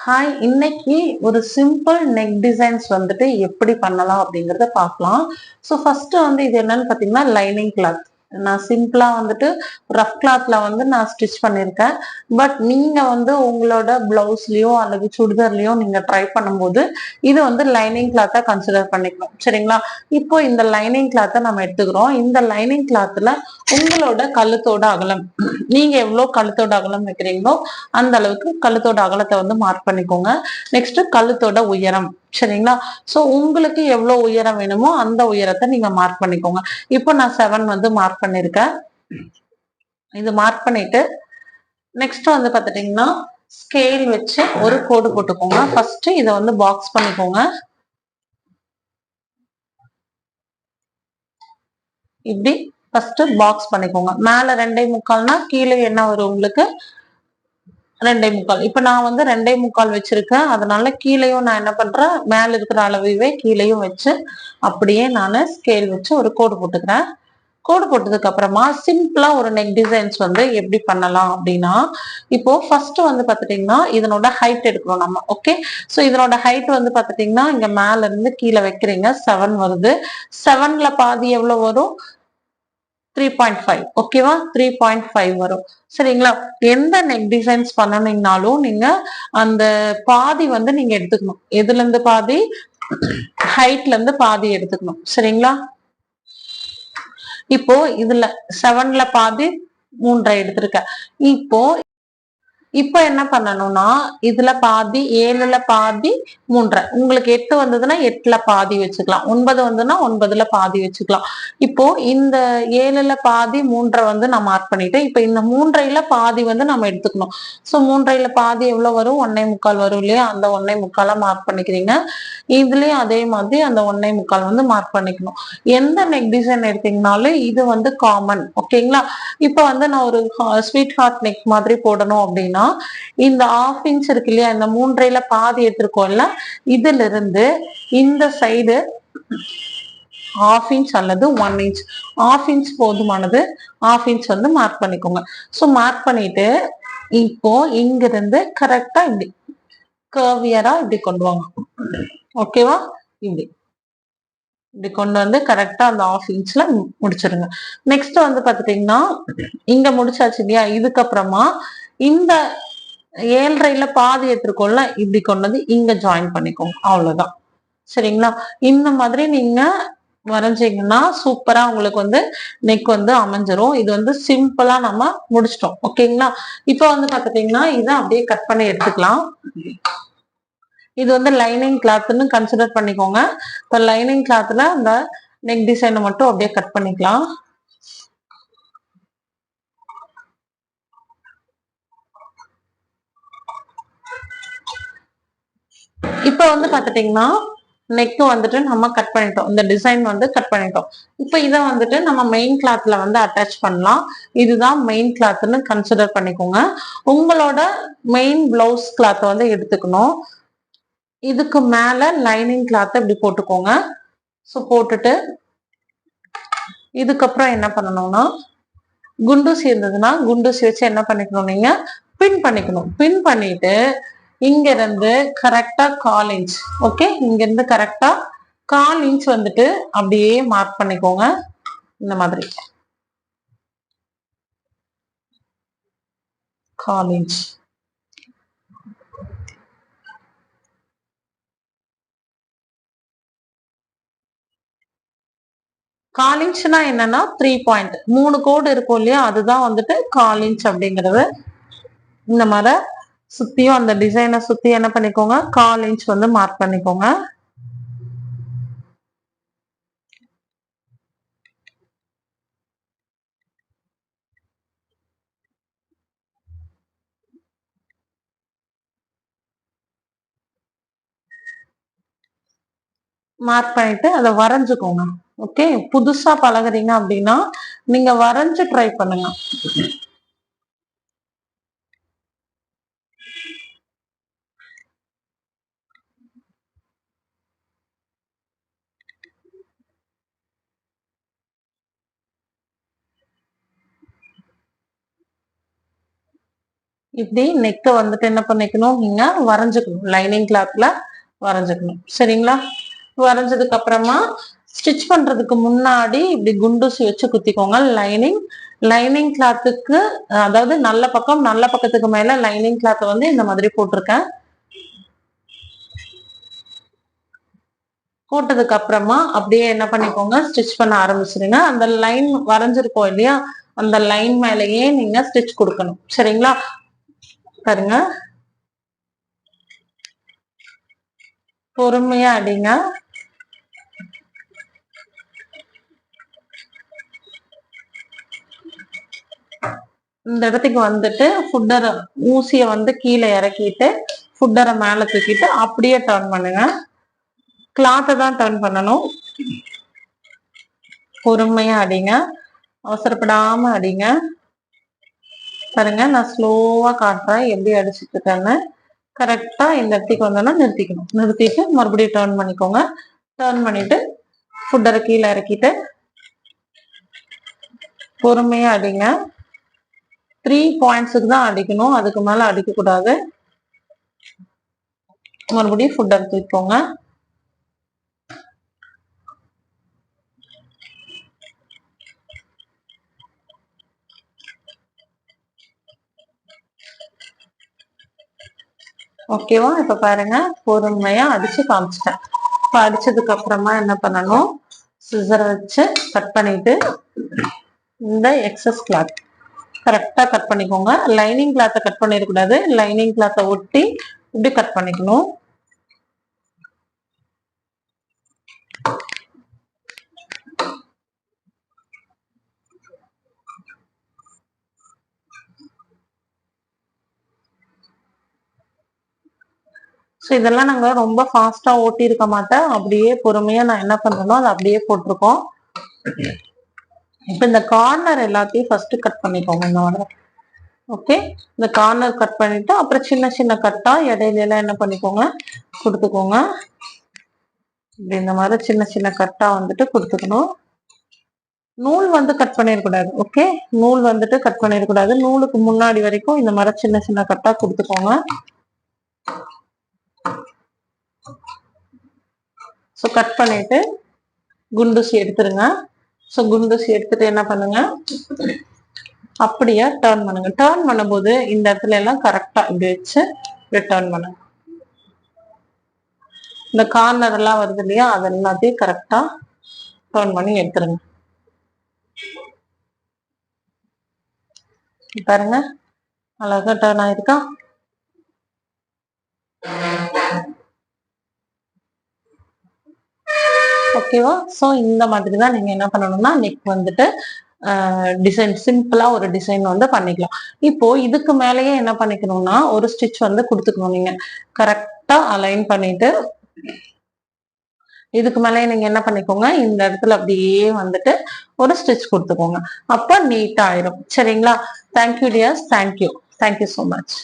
Hi, இன்னைக்கு ஒரு simple neck designs வந்துட்டு எப்படி பண்ணலாம் அப்படிங்கறத பார்க்கலாம். ஸோ ஃபர்ஸ்ட் வந்து இது என்னன்னு பார்த்தீங்கன்னா லைனிங் கிளாத். நான் சிம்பிளா வந்துட்டு ரஃப் கிளாத்ல வந்து நான் ஸ்டிச் பண்ணியிருக்கேன். பட் நீங்க வந்து உங்களோட பிளவுஸ்லயோ அல்லது சுடிதார்லயோ நீங்க ட்ரை பண்ணும்போது இது வந்து லைனிங் கிளாத்தா கன்சிடர் பண்ணிக்கணும். சரிங்களா? இப்போ இந்த லைனிங் கிளாத்தை நம்ம எடுத்துக்கிறோம். இந்த லைனிங் கிளாத்ல உங்களோட கழுத்தோட அகலம், நீங்க எவ்வளவு கழுத்தோட அகலம் வைக்கிறீங்களோ அந்த அளவுக்கு கழுத்தோட அகலத்தை வந்து மார்க் பண்ணிக்கோங்க. நெக்ஸ்ட் கழுத்தோட உயரம். சரிங்களா? சோ உங்களுக்கு எவ்வளவு உயரம் வேணுமோ அந்த உயரத்தை நீங்க மார்க் பண்ணிக்கோங்க. இப்போ நான் 7 வந்து மார்க் பண்ணிருக்கேன். இது மார்க் பண்ணிட்டு நெக்ஸ்ட் வந்து பாத்துட்டீங்கன்னா ஸ்கேல் வச்சு ஒரு கோடு போட்டுக்கோங்க. ஃபர்ஸ்ட் இதை வந்து பாக்ஸ் பண்ணிக்கோங்க. இப்படி ஃபர்ஸ்ட் பாக்ஸ் பண்ணிக்கோங்க. மேல 2.25னா கீழே என்ன வரும் உங்களுக்கு? 2.25. இப்ப நான் வந்து 2.25 வச்சிருக்கேன். அதனால கீழேயும் நான் என்ன பண்றேன், மேல இருக்கிற அளவையே கீழேயும் வச்சு அப்படியே நான் ஸ்கேல் வச்சு ஒரு கோடு போட்டுக்கிறேன். கோடு போட்டதுக்கு அப்புறமா சிம்பிளா ஒரு நெக் டிசைன்ஸ் வந்து எப்படி பண்ணலாம் அப்படின்னா, இப்போ ஃபர்ஸ்ட் வந்து பாத்துட்டீங்கன்னா இதனோட ஹைட் எடுக்கிறோம் நம்ம. ஓகே, சோ இதனோட ஹைட் வந்து பாத்துட்டீங்கன்னா இங்க மேல இருந்து கீழே வைக்கிறீங்க 7 வருது. 7ல பாதி எவ்வளவு வரும்? 3.5. ஓகேவா? 3.5 வரும். சரிங்களா? எந்த நெக் டிசைன்ஸ் பண்ணனீங்கனாலும் நீங்க அந்த பாதி வந்து நீங்க எடுத்துக்கணும். எதுல இருந்து பாதி? ஹைட்ல இருந்து பாதி எடுத்துக்கணும். சரிங்களா? இப்போ இதுல 7ல பாதி 3.5 எடுத்திருக்கேன். இப்போ இப்ப என்ன பண்ணணும்னா இதுல பாதி 7ல பாதி 3.5. உங்களுக்கு 8 வந்ததுன்னா 8ல பாதி வச்சுக்கலாம். 9 வந்ததுன்னா 9ல பாதி வச்சுக்கலாம். இப்போ இந்த 7ல பாதி 3.5 வந்து நான் மார்க் பண்ணிட்டேன். இப்ப இந்த 3.5ல பாதி வந்து நம்ம எடுத்துக்கணும். சோ 3.5ல பாதி எவ்வளவு வரும்? 1.25 வரும் இல்லையா? அந்த 1.25 மார்க் பண்ணிக்கிறீங்க. இதுலயும் அதே மாதிரி அந்த 1.25 வந்து மார்க் பண்ணிக்கணும். எந்த நெக் டிசைன் எடுத்தீங்கனாலும் இது வந்து காமன். ஓகேங்களா? இப்ப வந்து நான் ஒரு ஸ்வீட் ஹார்ட் நெக் மாதிரி போடணும் அப்படின்னா இந்த 1/2 இன்ச் இருக்கு இல்லையா? இந்த 3.5ல பாதி எடுத்திருக்கோம்ல, இதுல இருந்து இந்த சைடு 1/2 இன்ச் அல்லது 1 இன்ச், 1/2 இன்ச் போதுமானது. 1/2 இன்ச் வந்து மார்க் பண்ணிக்கோங்க. சோ மார்க் பண்ணிட்டு இப்போ இங்க இருந்து கரெக்டா இப்படி கர்வியரா இப்படி கொண்டு வாங்க. ஓகேவா? இப்படி இப்படி கொண்டு வந்து கரெக்டா அந்த 1/2 இன்ச்ல முடிச்சிருங்க. நெக்ஸ்ட் வந்து பாத்துட்டீங்கன்னா இங்க முடிச்சாச்சு இல்லையா? இதுக்கப்புறமா இந்த 7.5ல பாதி எடுத்திருக்கோம்ல, இப்படி கொண்டு வந்து இங்க ஜாயின் பண்ணிக்கோங்க. அவ்வளவுதான். சரிங்களா? இந்த மாதிரி நீங்க வரைஞ்சீங்கன்னா சூப்பரா உங்களுக்கு வந்து நெக் வந்து அமைஞ்சிரும். இது வந்து சிம்பிளா நம்ம முடிச்சிட்டோம். ஓகேங்களா? இப்ப வந்து பாத்துட்டீங்கன்னா இதை அப்படியே கட் பண்ணி எடுத்துக்கலாம். இது வந்து லைனிங் கிளாத்னு கன்சிடர் பண்ணிக்கோங்க. இப்ப லைனிங் கிளாத்ல அந்த நெக் டிசைனை மட்டும் அப்படியே கட் பண்ணிக்கலாம். இப்ப வந்து பாத்துட்டீங்கன்னா நெக் வந்துட்டு நம்ம கட் பண்ணிட்டோம். இந்த டிசைன் வந்து கட் பண்ணிட்டோம். இப்ப இதை வந்துட்டு நம்ம மெயின் கிளாத்ல வந்து அட்டாச் பண்ணலாம். இதுதான் மெயின் கிளாத்னு கன்சிடர் பண்ணிக்கோங்க. உங்களோட மெயின் பிளவுஸ் கிளாத் வந்து எடுத்துக்கணும். இதுக்கு மேல லைனிங் கிளாத் இப்படி போட்டுக்கோங்க. சோ போட்டுட்டு இதுக்கப்புறம் என்ன பண்ணணும்னா குண்டூசி இருந்ததுன்னா குண்டூசி வச்சு என்ன பண்ணிக்கணும், நீங்க பின் பண்ணிக்கணும். பின் பண்ணிட்டு இங்க இருந்து கரெக்டா 1/4 இன்ச். ஓகே, இங்க இருந்து கரெக்டா 1/4 இன்ச் வந்துட்டு அப்படியே மார்க் பண்ணிக்கோங்க. இந்த மாதிரி 1/4 இன்ச். கால் இன்ச்னா என்னன்னா 3 பாயிண்ட் 3 கோடு இருக்கும் இல்லையா? அதுதான் வந்துட்டு 1/4 இன்ச் அப்படிங்கிறது. இந்த மாதிரி சுத்தியும் அந்த டிசைனை சுத்தி என்ன பண்ணிக்கோங்க, 1/4 இன்ச் வந்து மார்க் பண்ணிக்கோங்க. மார்க் பண்ணிட்டு அதை வரைஞ்சுக்கோங்க. ஓகே, புதுசா பழகுறீங்க அப்படின்னா நீங்க வரைஞ்சு ட்ரை பண்ணுங்க. இப்படி நெக்க வந்துட்டு என்ன பண்ணிக்கணும், நீங்க வரைஞ்சுக்கணும், லைனிங் கிளாத்ல வரைஞ்சுக்கணும். சரிங்களா? வரைஞ்சதுக்கு அப்புறமா ஸ்டிச் பண்றதுக்கு முன்னாடி இப்படி குண்டூசி வச்சு குத்திக்கோங்க. லைனிங் கிளாத்துக்கு, அதாவது நல்ல பக்கத்துக்கு மேல லைனிங் கிளாத் வந்து இந்த மாதிரி போட்டிருக்கேன். போட்டதுக்கு அப்புறமா அப்படியே என்ன பண்ணிக்கோங்க, ஸ்டிச் பண்ண ஆரம்பிச்சிருங்க. அந்த லைன் வரைஞ்சிருக்கோம் இல்லையா, அந்த லைன் மேலேயே நீங்க ஸ்டிச் கொடுக்கணும். சரிங்களா? பாருங்க, பொறுமையா அடிங்க. இந்த இடத்துக்கு வந்துட்டு ஃபுட்டரை, ஊசியை வந்து கீழே இறக்கிட்டு ஃபுட்டரை மேல தூக்கிட்டு அப்படியே டர்ன் பண்ணுங்க. கிளாத்தை தான் டர்ன் பண்ணணும். பொறுமையா அடிங்க, அவசரப்படாம அடிங்க. பாருங்க, நான் ஸ்லோவா காட்டுறேன் எப்படி அடிச்சுட்டு இருக்கேன்னு. கரெக்டா இந்த இடத்துக்கு வந்தோம்னா நிறுத்திக்கணும். நிறுத்திட்டு மறுபடியும் டர்ன் பண்ணிக்கோங்க. டர்ன் பண்ணிட்டு ஃபுட்டரை கீழே இறக்கிட்டு பொறுமையா அடிங்க. 3 பாயிண்ட்ஸுக்கு தான் அடிக்கணும், அதுக்கு மேல அடிக்க கூடாது. மறுபடியும் ஃபுட்டரை தூக்கிக்கோங்க. ஓகேவா? இப்ப பாருங்க, பொறுமையா அடிச்சு காமிச்சிட்டேன். இப்ப அடிச்சதுக்கு அப்புறமா என்ன பண்ணணும், சிசரை வச்சு கட் பண்ணிட்டு இந்த எக்ஸஸ் கிளாத் கரெக்டா கட் பண்ணிக்கோங்க. லைனிங் கிளாத்தை கட் பண்ணிடக்கூடாது, லைனிங் கிளாத்தை ஒட்டி இப்படி கட் பண்ணிக்கணும். ஸோ இதெல்லாம் நாங்க ரொம்ப ஃபாஸ்டா ஓட்டி இருக்க மாட்டேன், அப்படியே பொறுமையா நான் என்ன பண்றேனோ அதை அப்படியே போட்டிருக்கோம். இப்ப இந்த கார்னர் எல்லாத்தையும் ஃபர்ஸ்ட் கட் பண்ணிக்கோங்க இந்த மாதிரி. ஓகே, இந்த கார்னர் கட் பண்ணிட்டு அப்புறம் சின்ன சின்ன கட்டா இடையில எல்லாம் என்ன பண்ணிக்கோங்க, கொடுத்துக்கோங்க. இப்படி இந்த மாதிரி சின்ன சின்ன கட்டா வந்துட்டு கொடுத்துக்கணும். நூல் வந்து கட் பண்ணிடக்கூடாது. ஓகே, நூல் வந்துட்டு கட் பண்ணிடக்கூடாது. நூலுக்கு முன்னாடி வரைக்கும் இந்த மாதிரி சின்ன சின்ன கட்டா கொடுத்துக்கோங்க. ஸோ கட் பண்ணிட்டு குண்டூசி எடுத்துருங்க. ஸோ குண்டூசி எடுத்துட்டு என்ன பண்ணுங்க, அப்படியே டர்ன் பண்ணுங்க. டர்ன் பண்ணும்போது இந்த இடத்துல எல்லாம் கரெக்டா இப்படி வச்சு டர்ன் பண்ணுங்க. இந்த கார்னர் எல்லாம் வருது இல்லையா, அது எல்லாத்தையும் கரெக்டா டர்ன் பண்ணி எடுத்துருங்க. பாருங்க, அழகா டர்ன் ஆயிருக்கா. ஓகேவா? ஸோ இந்த மாதிரி தான் நீங்க என்ன பண்ணணும்னா நெக் வந்துட்டு டிசைன், சிம்பிளா ஒரு டிசைன் வந்து பண்ணிக்கலாம். இப்போ இதுக்கு மேலேயே என்ன பண்ணிக்கணும்னா ஒரு ஸ்டிச் வந்து கொடுத்துக்கணும். நீங்க கரெக்டா அலைன் பண்ணிட்டு இதுக்கு மேலே நீங்க என்ன பண்ணிக்கோங்க, இந்த இடத்துல அப்படியே வந்துட்டு ஒரு ஸ்டிச் கொடுத்துக்கோங்க. அப்ப நீட்டா ஆயிரும். சரிங்களா? Thank you tears, thank you so much.